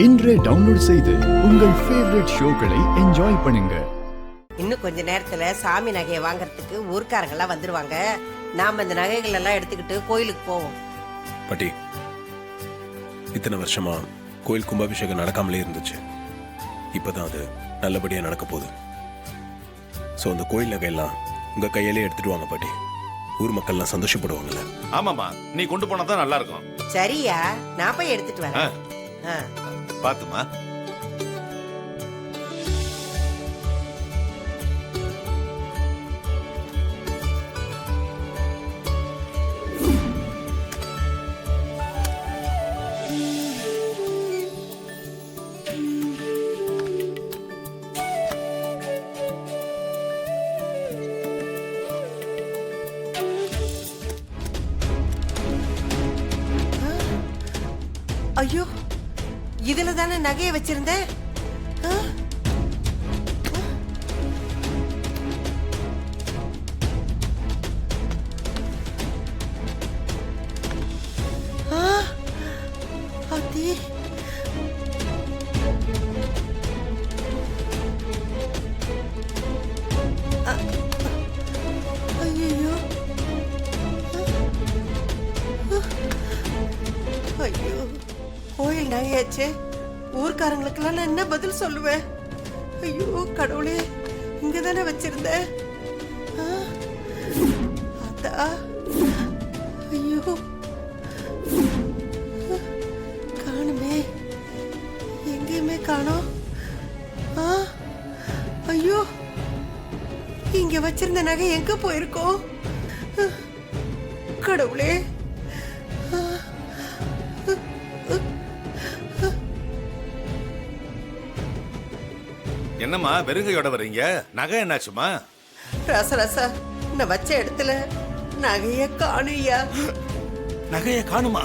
இன்றே டவுன்லோட் செய்து உங்கள் ஃபேவரட் ஷோக்களை என்ஜாய் பண்ணுங்க. இன்னும் கொஞ்ச நேரத்துல சாமி நகையை வாங்கறதுக்கு ஊர்க்காரங்க எல்லாம் வந்துருவாங்க. நாம இந்த நகைகள் எல்லாம் எடுத்துக்கிட்டு கோயிலுக்கு போவோம். பாட்டி, இத்தனை வருஷமா கோயில் கும்பாபிஷேகம் நடக்காமலே இருந்துச்சு. இப்பதான் அது நல்லபடியா நடக்க போகுது. ஸோ அந்த கோயில் நகையெல்லாம் உங்க கையிலே எடுத்துட்டு வாங்க பாட்டி. ஊர் மக்கள்லாம் சந்தோஷப்படுவாங்கல்ல. ஆமாமா, நீ கொண்டு போனா தான் நல்லா இருக்கும். சரியா, நான் போய் எடுத்துட்டு வரேன். பாத்துமா. ஐயோ, இதுல தானே நகையை வச்சிருந்தேன். அத்தி, ஐயோ, ஐயோ, கோயில் நகையாச்சு. ஊர்க்காரங்களுக்கெல்லாம் நான் என்ன பதில் சொல்லுவேன்? ஐயோ கடவுளே, இங்க தானே வச்சிருந்தேன். அதா, ஐயோ, காணுமே, எங்கேயுமே காணோம். ஐயோ, இங்க வச்சிருந்த நகை எங்க போயிருக்கோம்? கடவுளே, என்னம்மா வெறுங்கையோட வர்றீங்க? நகை என்னாச்சுமா? ரசரசா, நான் வச்ச இடத்துல நகைய காணுயா. நகைய காணுமா?